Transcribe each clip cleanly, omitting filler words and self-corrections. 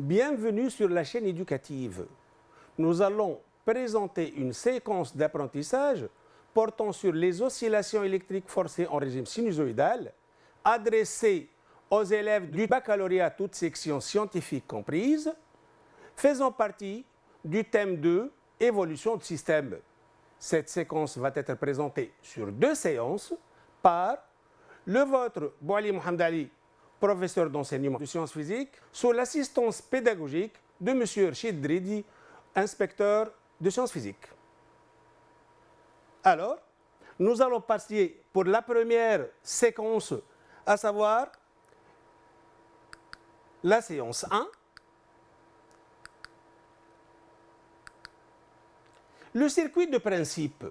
Bienvenue sur la chaîne éducative. Nous allons présenter une séquence d'apprentissage portant sur les oscillations électriques forcées en régime sinusoïdal, adressée aux élèves du baccalauréat toutes sections scientifiques comprises, faisant partie du thème 2, évolution du système. Cette séquence va être présentée sur 2 séances par le vôtre Bouali Mohamed Ali, professeur d'enseignement de sciences physiques, sous l'assistance pédagogique de M. Rachid Dridi, inspecteur de sciences physiques. Alors, nous allons passer pour la première séquence, à savoir la séance 1. Le circuit de principe,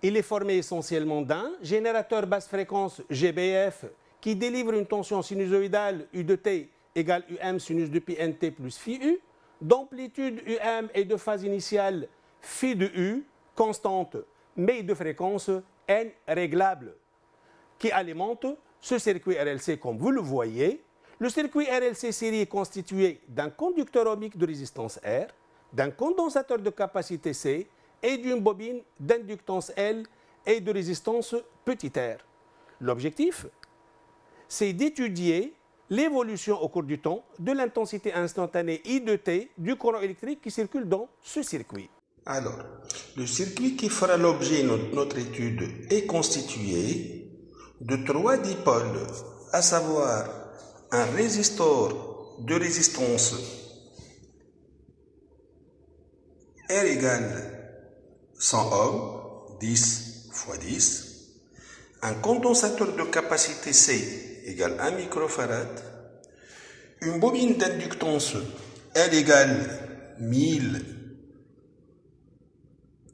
il est formé essentiellement d'un générateur basse fréquence GBF qui délivre une tension sinusoïdale U de T égale UM sinus de pi NT plus phi U, d'amplitude UM et de phase initiale phi de U, constante, mais de fréquence N réglable, qui alimente ce circuit RLC comme vous le voyez. Le circuit RLC série est constitué d'un conducteur ohmique de résistance R, d'un condensateur de capacité C et d'une bobine d'inductance L et de résistance petit r. L'objectif, c'est d'étudier l'évolution au cours du temps de l'intensité instantanée I de T du courant électrique qui circule dans ce circuit. Alors, le circuit qui fera l'objet de notre étude est constitué de 3 dipôles, à savoir un résistor de résistance R égale 100 ohms, 10 x 10, un condensateur de capacité C égale 1 microfarad, une bobine d'inductance L égale 1000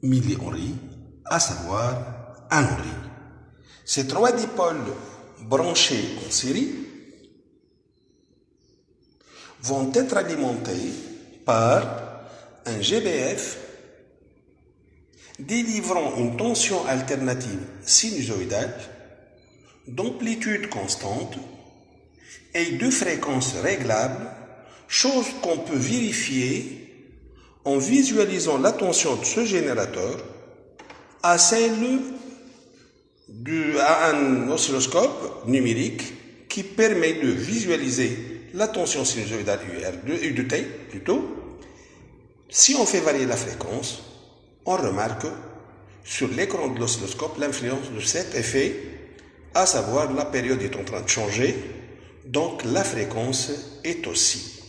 millihenry, à savoir 1 henry. Ces 3 dipôles branchés en série vont être alimentés par un GBF délivrant une tension alternative sinusoïdale d'amplitude constante et de fréquence réglable, chose qu'on peut vérifier en visualisant la tension de ce générateur à celle à un oscilloscope numérique qui permet de visualiser la tension sinusoïdale U de T plutôt. Si on fait varier la fréquence, on remarque sur l'écran de l'oscilloscope l'influence de cet effet, à savoir la période est en train de changer, donc la fréquence est aussi.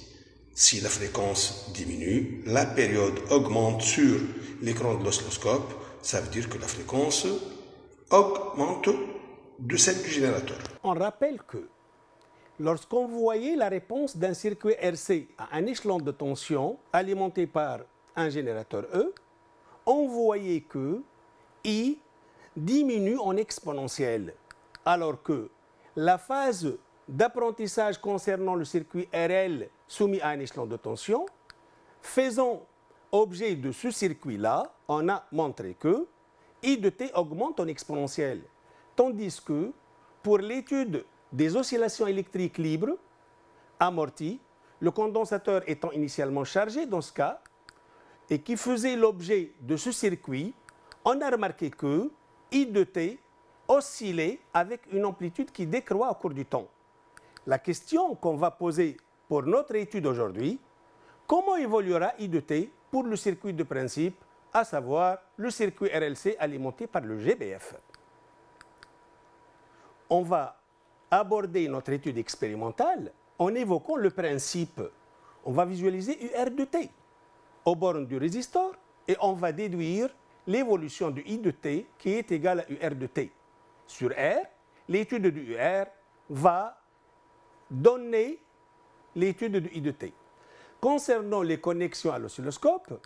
Si la fréquence diminue, la période augmente sur l'écran de l'oscilloscope, ça veut dire que la fréquence augmente de celle du générateur. On rappelle que lorsqu'on voyait la réponse d'un circuit RC à un échelon de tension alimenté par un générateur E, on voyait que I diminue en exponentielle, alors que la phase d'apprentissage concernant le circuit RL soumis à un échelon de tension, faisant objet de ce circuit-là, on a montré que I de T augmente en exponentielle, tandis que pour l'étude des oscillations électriques libres, amorties, le condensateur étant initialement chargé dans ce cas, et qui faisait l'objet de ce circuit, on a remarqué que I de T oscillait avec une amplitude qui décroît au cours du temps. La question qu'on va poser pour notre étude aujourd'hui, comment évoluera I de T pour le circuit de principe, à savoir le circuit RLC alimenté par le GBF. On va aborder notre étude expérimentale en évoquant le principe. On va visualiser UR de T aux bornes du résistor et on va déduire l'évolution de I de T qui est égale à UR de T. Sur R, l'étude de UR va donner l'étude de I de T. Concernant les connexions à l'oscilloscope,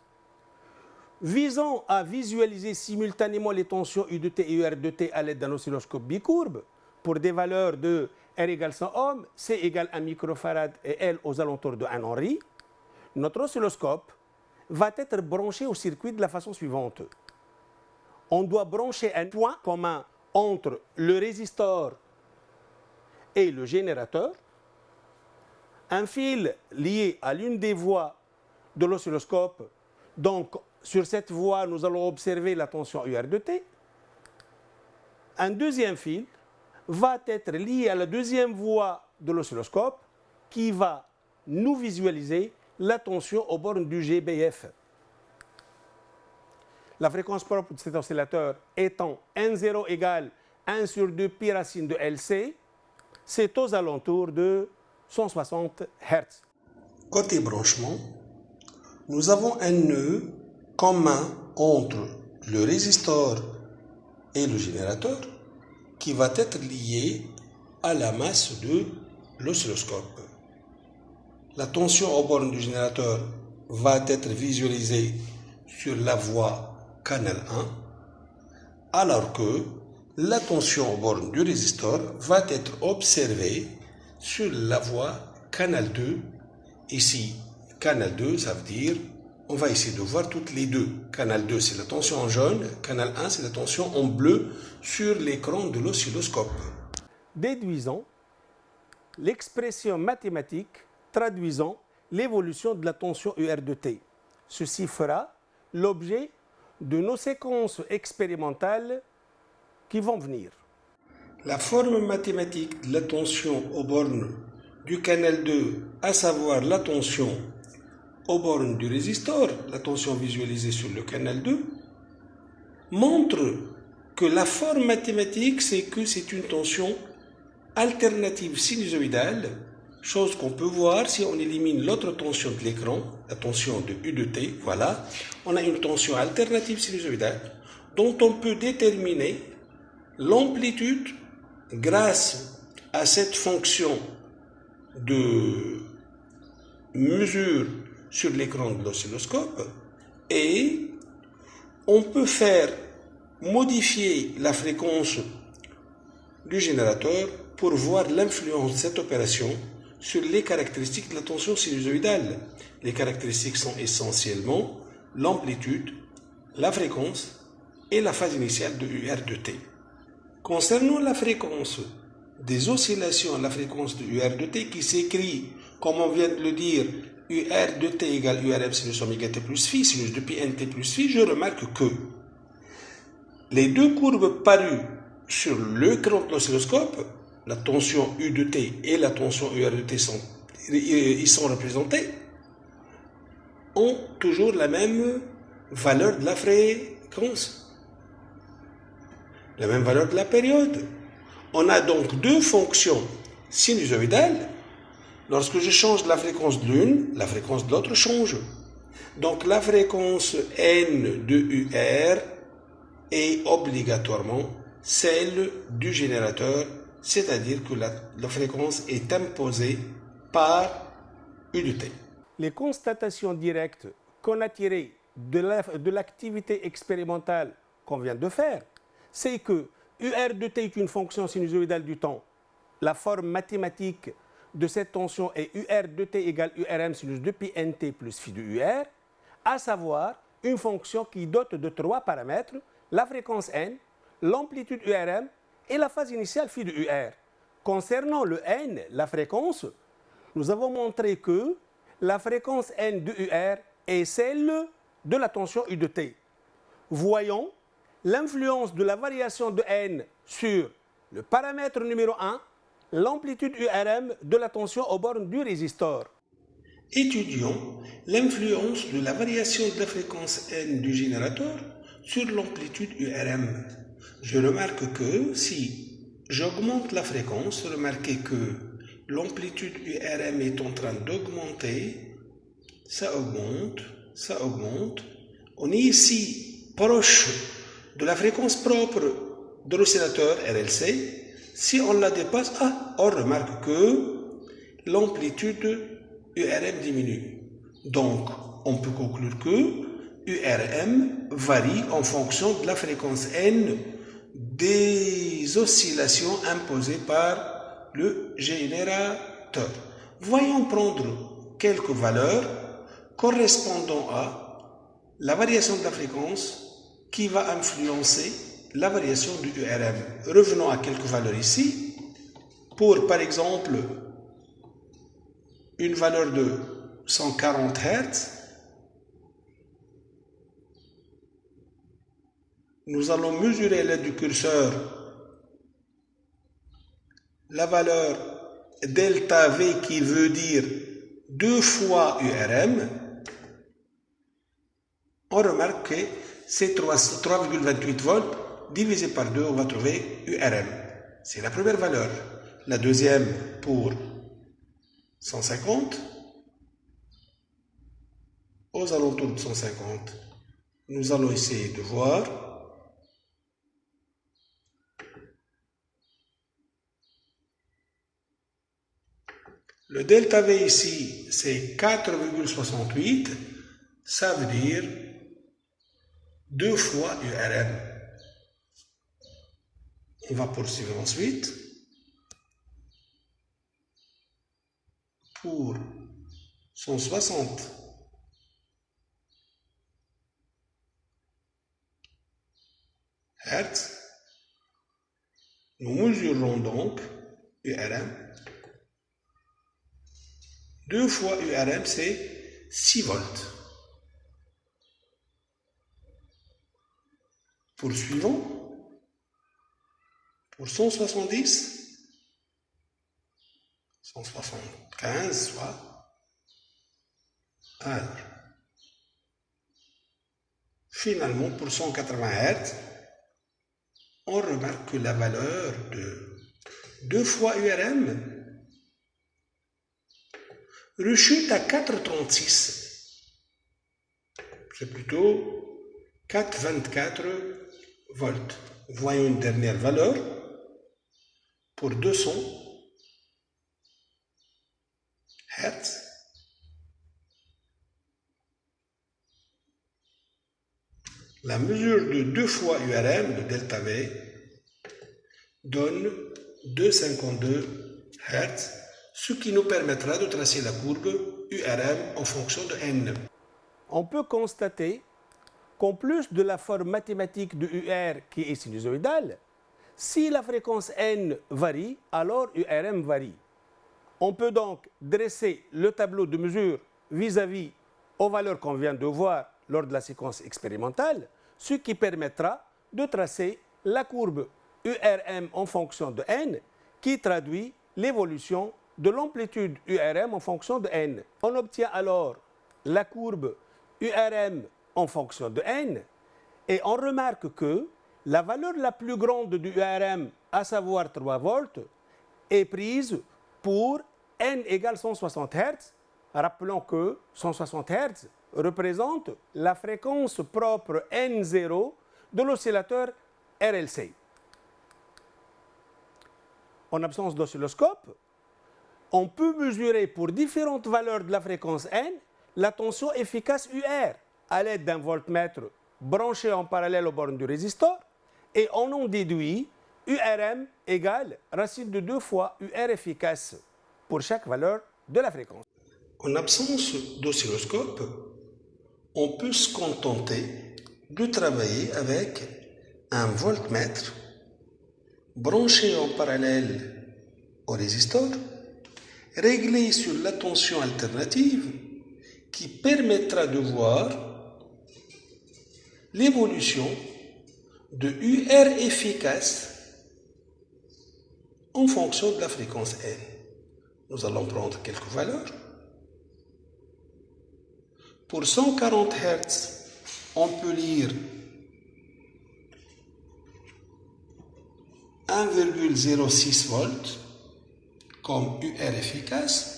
visant à visualiser simultanément les tensions U de T et UR de T à l'aide d'un oscilloscope bicourbe pour des valeurs de R égale 100 ohms, C égale 1 microfarad et L aux alentours de 1 henry, notre oscilloscope va être branché au circuit de la façon suivante. On doit brancher un point commun entre le résistor et le générateur un fil lié à l'une des voies de l'oscilloscope. Donc, sur cette voie, nous allons observer la tension UR de T. Un deuxième fil va être lié à la deuxième voie de l'oscilloscope qui va nous visualiser la tension aux bornes du GBF. La fréquence propre de cet oscillateur étant N0 égale 1 sur 2 pi racine de LC, c'est aux alentours de 160 Hz. Côté branchement, nous avons un nœud commun entre le résistor et le générateur qui va être lié à la masse de l'oscilloscope. La tension aux bornes du générateur va être visualisée sur la voie canal 1, alors que la tension aux bornes du résistor va être observée sur la voie canal 2. Ici, canal 2, ça veut dire, on va essayer de voir toutes les deux. Canal 2, c'est la tension en jaune, canal 1, c'est la tension en bleu sur l'écran de l'oscilloscope. Déduisons l'expression mathématique traduisant l'évolution de la tension UR de T. Ceci fera l'objet de nos séquences expérimentales qui vont venir. La forme mathématique de la tension aux bornes du canal 2, à savoir la tension aux bornes du résistor, la tension visualisée sur le canal 2, montre que la forme mathématique, c'est que c'est une tension alternative sinusoïdale, chose qu'on peut voir si on élimine l'autre tension de l'écran, la tension de U de T, voilà, on a une tension alternative sinusoïdale dont on peut déterminer l'amplitude grâce à cette fonction de mesure sur l'écran de l'oscilloscope, et on peut faire modifier la fréquence du générateur pour voir l'influence de cette opération sur les caractéristiques de la tension sinusoïdale. Les caractéristiques sont essentiellement l'amplitude, la fréquence et la phase initiale de UR de T. Concernant la fréquence des oscillations, la fréquence de UR de T qui s'écrit, comme on vient de le dire, UR de T égale URM sinus oméga T plus phi, sinus de pi NT plus phi, je remarque que les deux courbes parues sur l'écran de l'oscilloscope, la tension U de T et la tension UR de T ils sont représentés, ont toujours la même valeur de la fréquence, la même valeur de la période. On a donc deux fonctions sinusoïdales. Lorsque je change la fréquence de l'une, la fréquence de l'autre change. Donc la fréquence N de UR est obligatoirement celle du générateur, c'est-à-dire que la fréquence est imposée par U de T. Les constatations directes qu'on a tirées de l'activité expérimentale qu'on vient de faire, c'est que UR de T est une fonction sinusoïdale du temps. La forme mathématique de cette tension est UR de T égale URM sinus de pi NT plus phi de UR, à savoir une fonction qui dote de trois paramètres, la fréquence N, l'amplitude URM et la phase initiale phi de UR. Concernant le N, la fréquence, nous avons montré que la fréquence N de UR est celle de la tension U de T. Voyons l'influence de la variation de N sur le paramètre numéro 1, l'amplitude URM de la tension aux bornes du résistor. Étudions l'influence de la variation de la fréquence N du générateur sur l'amplitude URM. Je remarque que si j'augmente la fréquence, remarquez que l'amplitude URM est en train d'augmenter, ça augmente. On est ici proche de la fréquence propre de l'oscillateur RLC. Si on la dépasse, on remarque que l'amplitude URM diminue. Donc, on peut conclure que URM varie en fonction de la fréquence N des oscillations imposées par le générateur. Voyons prendre quelques valeurs correspondant à la variation de la fréquence qui va influencer la variation du URM. Revenons à quelques valeurs ici. Pour, par exemple, une valeur de 140 Hz, nous allons mesurer à l'aide du curseur la valeur delta V qui veut dire 2 fois URM. On remarque que c'est 3,28 volts divisé par 2, on va trouver URM. C'est la première valeur. La deuxième pour 150. Aux alentours de 150, nous allons essayer de voir. Le delta V ici, c'est 4,68. Ça veut dire 2 fois URM. On va poursuivre ensuite. Pour 160 Hz, nous mesurons donc URM. 2 fois URM, c'est 6 volts. Poursuivons. Pour 170, 175, soit. Alors, finalement, pour 180 Hz, on remarque que la valeur de 2 fois URM rechute à 4,36. C'est plutôt 4,24 volts. Voyons une dernière valeur pour 200 Hz. La mesure de 2 fois URM, de delta V, donne 2,52 Hz, ce qui nous permettra de tracer la courbe URM en fonction de N. On peut constater qu'en plus de la forme mathématique de UR qui est sinusoïdale, si la fréquence N varie, alors URM varie. On peut donc dresser le tableau de mesure vis-à-vis aux valeurs qu'on vient de voir lors de la séquence expérimentale, ce qui permettra de tracer la courbe URM en fonction de N qui traduit l'évolution de l'amplitude URM en fonction de N. On obtient alors la courbe URM en fonction de N et on remarque que la valeur la plus grande du URM, à savoir 3 volts, est prise pour N égale 160 Hz. Rappelons que 160 Hz représente la fréquence propre N0 de l'oscillateur RLC. En absence d'oscilloscope, on peut mesurer pour différentes valeurs de la fréquence N la tension efficace UR à l'aide d'un voltmètre branché en parallèle aux bornes du résistor et on en déduit URM égale racine de 2 fois UR efficace pour chaque valeur de la fréquence. En absence d'oscilloscope, on peut se contenter de travailler avec un voltmètre branché en parallèle au résistor, réglé sur la tension alternative qui permettra de voir l'évolution de UR efficace en fonction de la fréquence N. Nous allons prendre quelques valeurs. Pour 140 Hz, on peut lire 1,06 volts comme UR efficace.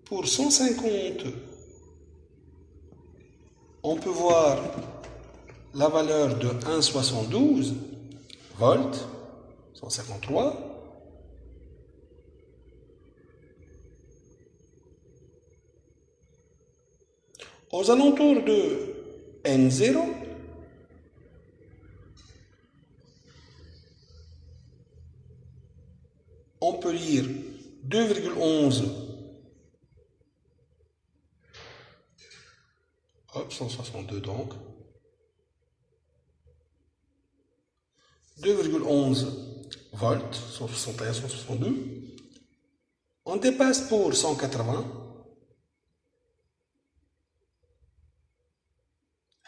Pour 150, on peut voir la valeur de 1,72 volts, 153. Aux alentours de N0, on peut lire 2,11, 162 donc, 2,11 volts, 161, 162. On dépasse pour 180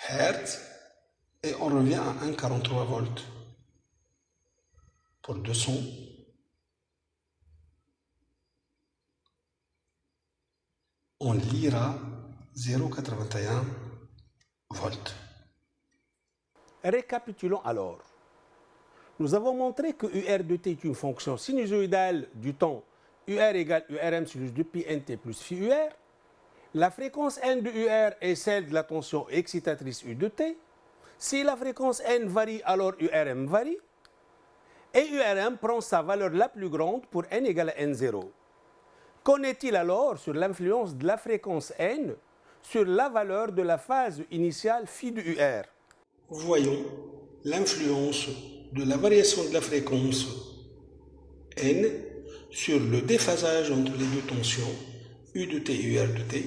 Hz et on revient à 1,43 volts. Pour 200, on lira 0,81 volts. Récapitulons alors. Nous avons montré que UR de t est une fonction sinusoïdale du temps UR égale URM sinus de pi nt plus phi UR. La fréquence n de UR est celle de la tension excitatrice U de t. Si la fréquence n varie, alors URM varie. Et URM prend sa valeur la plus grande pour n égale à n0. Qu'en est-il alors sur l'influence de la fréquence n sur la valeur de la phase initiale phi de UR? Voyons l'influence de la variation de la fréquence n sur le déphasage entre les deux tensions U de t et UR de t,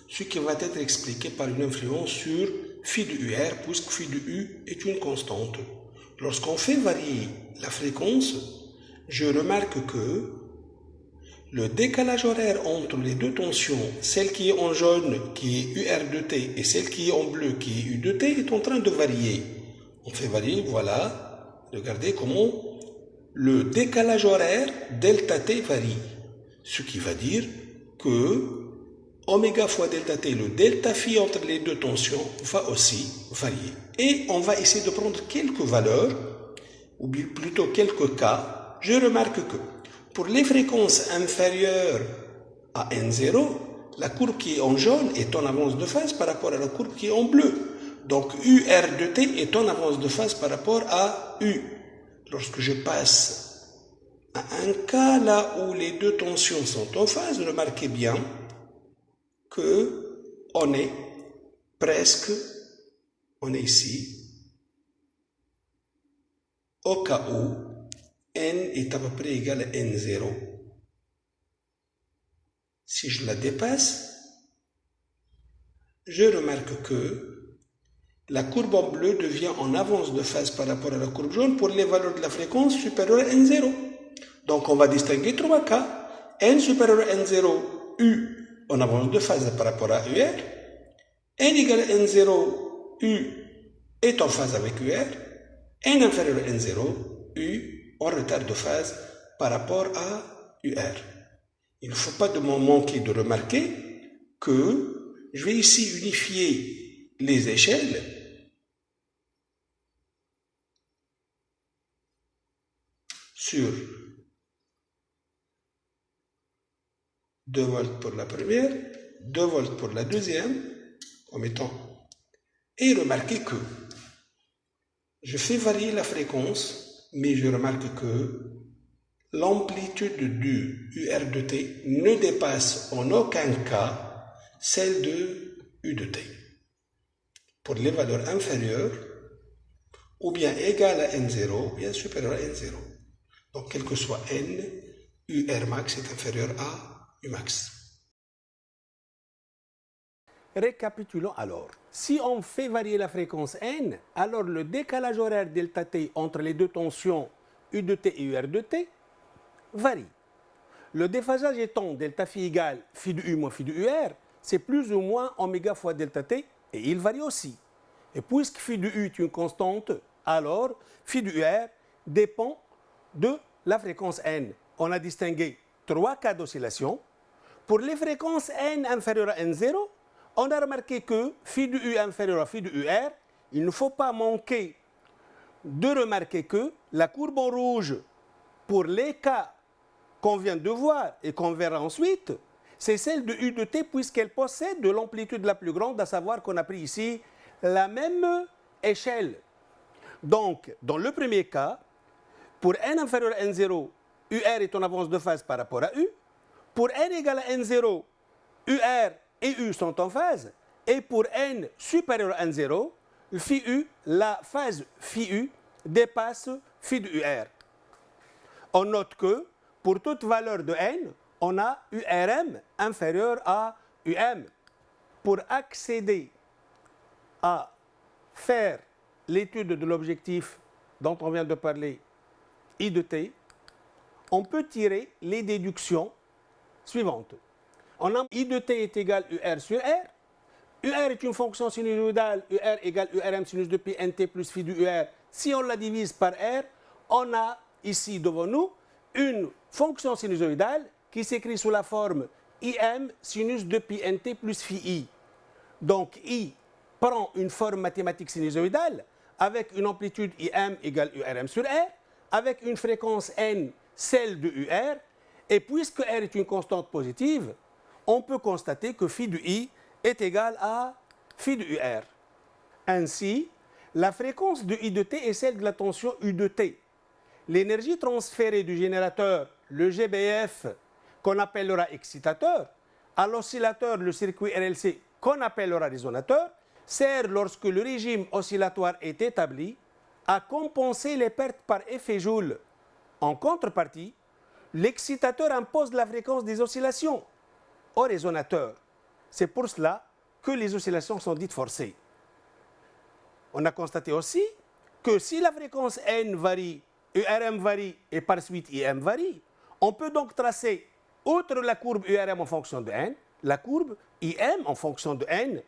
ce qui va être expliqué par une influence sur phi de UR, puisque phi de U est une constante. Lorsqu'on fait varier la fréquence, je remarque que le décalage horaire entre les deux tensions, celle qui est en jaune, qui est UR de t, et celle qui est en bleu, qui est U de t, est en train de varier. On fait varier, voilà. Regardez comment le décalage horaire delta t varie. Ce qui va dire que oméga fois delta t, le delta phi entre les deux tensions, va aussi varier. Et on va essayer de prendre quelques valeurs, ou plutôt quelques cas. Je remarque que pour les fréquences inférieures à N0, la courbe qui est en jaune est en avance de phase par rapport à la courbe qui est en bleu. Donc UR de t est en avance de phase par rapport à U. Lorsque je passe à un cas là où les deux tensions sont en phase, remarquez bien que on est ici, au cas où n est à peu près égal à n0. Si je la dépasse, je remarque que la courbe en bleu devient en avance de phase par rapport à la courbe jaune pour les valeurs de la fréquence supérieures à n0. Donc on va distinguer trois cas. N supérieur à n0, U en avance de phase par rapport à UR. N égale à n0, U est en phase avec UR. N inférieur à n0, U en retard de phase par rapport à UR. Il ne faut pas manquer de remarquer que je vais ici unifier les échelles sur 2 volts pour la première, 2 volts pour la deuxième, en mettant. Et remarquez que je fais varier la fréquence, mais je remarque que l'amplitude du UR de t ne dépasse en aucun cas celle de U de t. Pour les valeurs inférieures, ou bien égales à N0, ou bien supérieures à N0. Donc, quel que soit N, UR max est inférieur à U max. Récapitulons alors. Si on fait varier la fréquence n, alors le décalage horaire delta t entre les deux tensions U de t et UR de t varie. Le déphasage étant delta phi égale phi de U moins phi de UR, c'est plus ou moins oméga fois delta t, et il varie aussi. Et puisque phi de U est une constante, alors phi de UR dépend de la fréquence n. On a distingué trois cas d'oscillation. Pour les fréquences n inférieures à n0, on a remarqué que phi de U inférieur à phi de UR, il ne faut pas manquer de remarquer que la courbe en rouge, pour les cas qu'on vient de voir et qu'on verra ensuite, c'est celle de U de t puisqu'elle possède de l'amplitude la plus grande, à savoir qu'on a pris ici la même échelle. Donc, dans le premier cas, pour n inférieur à n0, UR est en avance de phase par rapport à U. Pour n égale à n0, UR et U sont en phase. Et pour n supérieur à n0, phi U, la phase phi U dépasse phi de UR. On note que pour toute valeur de n, on a URM inférieur à UM. Pour accéder à faire l'étude de l'objectif dont on vient de parler, I de t, on peut tirer les déductions suivantes. On a I de t est égal à UR sur R. UR est une fonction sinusoïdale, UR égale URM sinus de pi nt plus phi du UR. Si on la divise par R, on a ici devant nous une fonction sinusoïdale qui s'écrit sous la forme IM sinus de pi nt plus phi I. Donc I prend une forme mathématique sinusoïdale avec une amplitude IM égale URM sur R, avec une fréquence N, celle de UR, et puisque R est une constante positive, on peut constater que phi de I est égal à phi de UR. Ainsi, la fréquence de I de t est celle de la tension U de t. L'énergie transférée du générateur, le GBF, qu'on appellera excitateur, à l'oscillateur, le circuit RLC, qu'on appellera résonateur, sert, lorsque le régime oscillatoire est établi, à compenser les pertes par effet Joule. En contrepartie, l'excitateur impose la fréquence des oscillations au résonateur. C'est pour cela que les oscillations sont dites forcées. On a constaté aussi que si la fréquence N varie, URM varie et par suite IM varie, on peut donc tracer, outre la courbe URM en fonction de N, la courbe IM en fonction de N,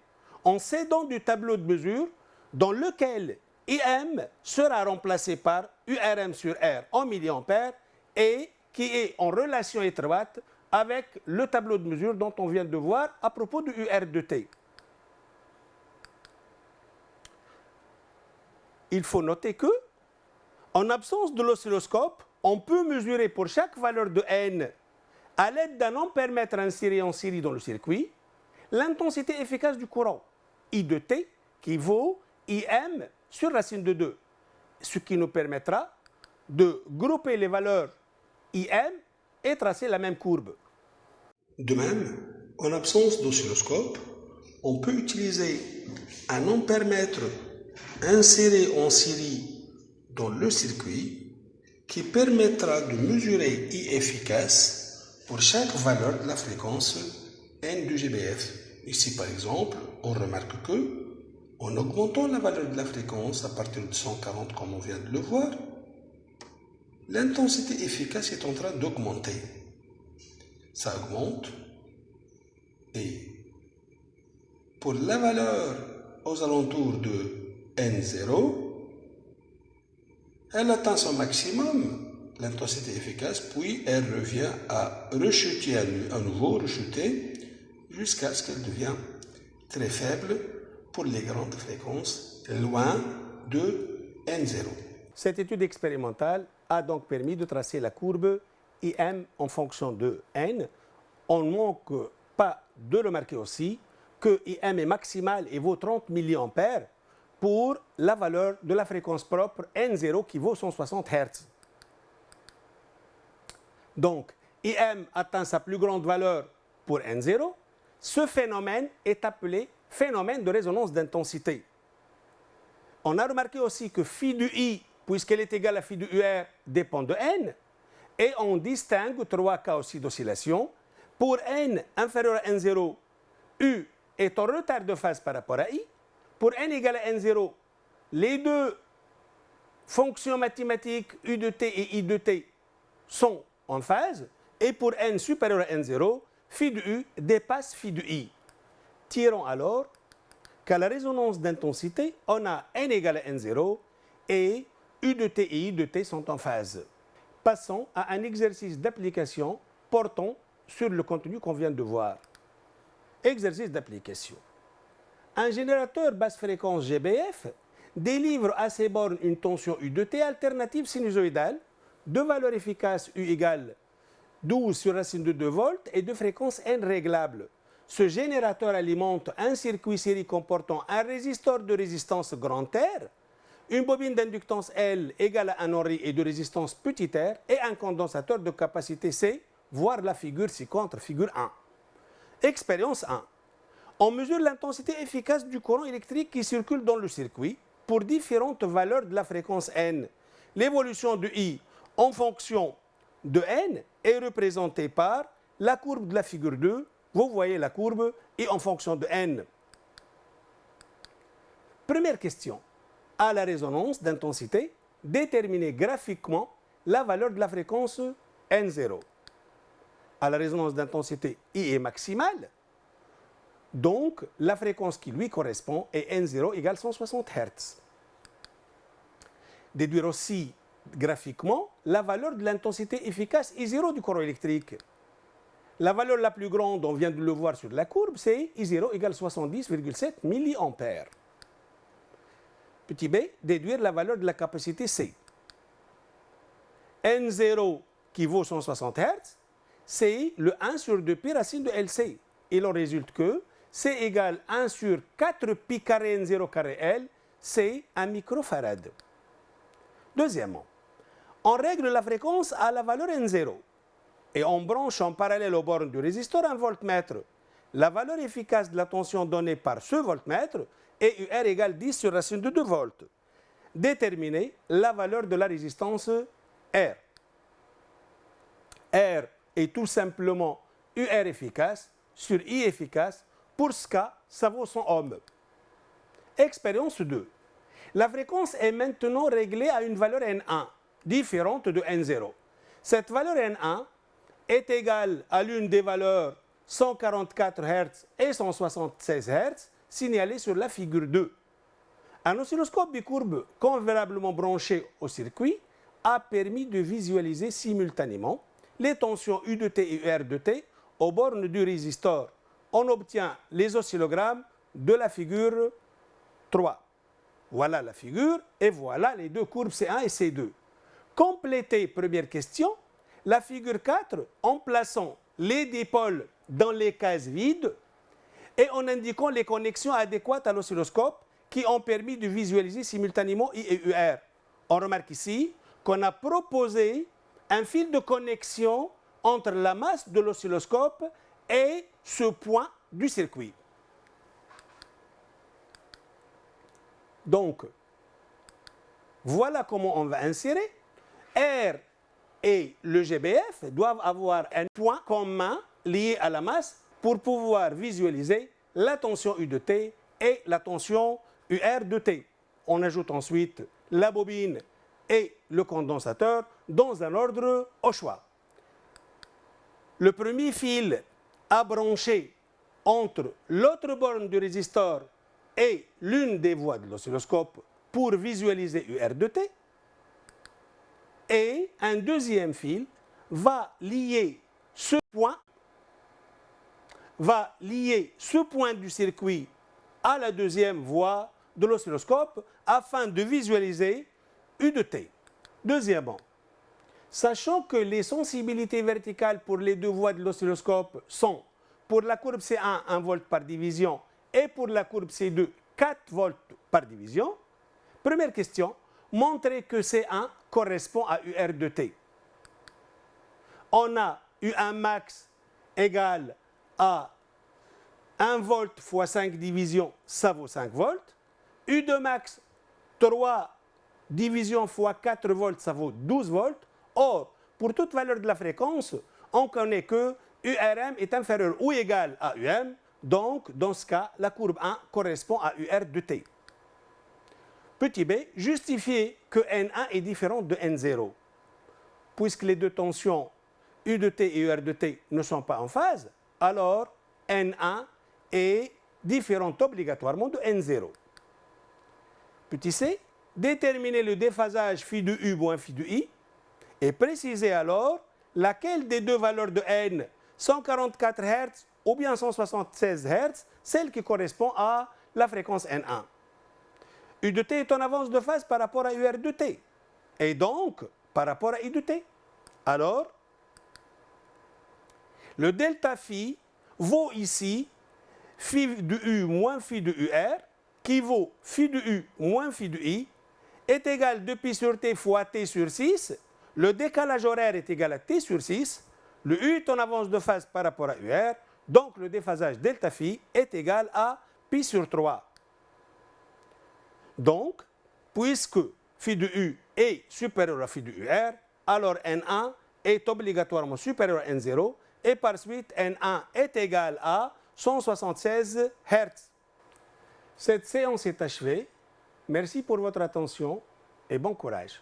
en s'aidant du tableau de mesure dans lequel IM sera remplacé par URM sur R en milliampères et qui est en relation étroite avec le tableau de mesure dont on vient de voir à propos de UR de t. Il faut noter que, en absence de l'oscilloscope, on peut mesurer pour chaque valeur de N, à l'aide d'un ampèremètre inséré en série dans le circuit, l'intensité efficace du courant, I de t, qui vaut IM sur racine de 2, ce qui nous permettra de grouper les valeurs IM et tracer la même courbe. De même, en absence d'oscilloscope, on peut utiliser un ampèremètre inséré en série dans le circuit qui permettra de mesurer I efficace pour chaque valeur de la fréquence N du GBF. Ici, par exemple, on remarque que, en augmentant la valeur de la fréquence à partir de 140 comme on vient de le voir, l'intensité efficace est en train d'augmenter. Ça augmente et pour la valeur aux alentours de N0, elle atteint son maximum, l'intensité efficace, puis elle revient à rechuter à nouveau, jusqu'à ce qu'elle devienne très faible pour les grandes fréquences, loin de N0. Cette étude expérimentale a donc permis de tracer la courbe IM en fonction de N. On ne manque pas de remarquer aussi que IM est maximal et vaut 30 mA pour la valeur de la fréquence propre N0 qui vaut 160 Hz. Donc, IM atteint sa plus grande valeur pour N0. Ce phénomène est appelé phénomène de résonance d'intensité. On a remarqué aussi que phi du I, puisqu'elle est égale à phi du UR, dépend de N. Et on distingue 3 cas aussi d'oscillation. Pour N inférieur à N0, U est en retard de phase par rapport à I. Pour N égale à N0, les deux fonctions mathématiques U de t et I de t sont en phase. Et pour N supérieur à N0, phi de U dépasse phi de I. Tirons alors qu'à la résonance d'intensité, on a N égale à N0 et U de t et I de t sont en phase. Passons à un exercice d'application portant sur le contenu qu'on vient de voir. Exercice d'application. Un générateur basse fréquence GBF délivre à ses bornes une tension U de t alternative sinusoïdale de valeur efficace U égale 12 sur racine de 2 volts et de fréquence N réglable. Ce générateur alimente un circuit série comportant un résistor de résistance grand R, une bobine d'inductance L égale à 1 Henry et de résistance petit r et un condensateur de capacité C, voir la figure ci-contre, figure 1. Expérience 1. On mesure l'intensité efficace du courant électrique qui circule dans le circuit pour différentes valeurs de la fréquence N. L'évolution de I en fonction de N est représentée par la courbe de la figure 2. Vous voyez la courbe I en fonction de N. Première question. À la résonance d'intensité, déterminer graphiquement la valeur de la fréquence N0. À la résonance d'intensité I est maximale, donc la fréquence qui lui correspond est N0 égale 160 Hz. Déduire aussi graphiquement la valeur de l'intensité efficace I0 du courant électrique. La valeur la plus grande, on vient de le voir sur la courbe, c'est I0 égale 70,7 mA. Petit b, déduire la valeur de la capacité C. N0 qui vaut 160 Hz, c'est le 1 sur 2pi racine de LC. Il en résulte que C égale 1 sur 4 pi carré N0 carré L, c'est 1 microfarad. Deuxièmement, on règle la fréquence à la valeur N0 et on branche en parallèle aux bornes du résisteur un voltmètre. La valeur efficace de la tension donnée par ce voltmètre est UR égale 10 sur racine de 2 volts. Déterminer la valeur de la résistance R. R est tout simplement UR efficace sur I efficace. Pour ce cas, ça vaut 100 ohms. Expérience 2. La fréquence est maintenant réglée à une valeur N1, différente de N0. Cette valeur N1 est égale à l'une des valeurs 144 Hz et 176 Hz signalées sur la figure 2. Un oscilloscope bicourbe convenablement branché au circuit a permis de visualiser simultanément les tensions U de T et UR de T aux bornes du résisteur. On obtient les oscillogrammes de la figure 3. Voilà la figure et voilà les deux courbes C1 et C2. Complétez, première question, la figure 4 en plaçant les dipôles dans les cases vides et en indiquant les connexions adéquates à l'oscilloscope qui ont permis de visualiser simultanément I et UR. On remarque ici qu'on a proposé un fil de connexion entre la masse de l'oscilloscope et ce point du circuit. Donc, voilà comment on va insérer. R et le GBF doivent avoir un point commun lié à la masse pour pouvoir visualiser la tension U de T et la tension UR de T. On ajoute ensuite la bobine et le condensateur dans un ordre au choix. Le premier fil à brancher entre l'autre borne du résisteur et l'une des voies de l'oscilloscope pour visualiser UR de T. Et un deuxième fil va lier ce point du circuit à la deuxième voie de l'oscilloscope afin de visualiser U de T. Deuxièmement, sachant que les sensibilités verticales pour les deux voies de l'oscilloscope sont pour la courbe C1 1 volt par division et pour la courbe C2 4 volts par division, première question, montrer que C1 correspond à UR de T. On a U1 max égale à 1 volt fois 5 divisions, ça vaut 5 volts. U2 max, 3 divisions fois 4 volts, ça vaut 12 volts. Or, pour toute valeur de la fréquence, on connaît que URM est inférieur ou égal à UM. Donc, dans ce cas, la courbe 1 correspond à UR de T. Petit b, justifier que N1 est différent de N0. Puisque les deux tensions U de T et UR de T ne sont pas en phase, alors N1 est différent obligatoirement de N0. Petit c, déterminer le déphasage phi de U moins phi de I et préciser alors laquelle des deux valeurs de N, 144 Hz ou bien 176 Hz, celle qui correspond à la fréquence N1. U de T est en avance de phase par rapport à UR de T, et donc par rapport à I de T. Alors, le delta phi vaut ici phi de U moins phi de UR, qui vaut phi de U moins phi de I, est égal 2pi sur T fois T sur 6. Le décalage horaire est égal à T sur 6. Le U est en avance de phase par rapport à UR, donc le déphasage delta phi est égal à pi sur 3. Donc, puisque phi de U est supérieur à phi de UR, alors N1 est obligatoirement supérieur à N0 et par suite N1 est égal à 176 Hz. Cette séance est achevée. Merci pour votre attention et bon courage.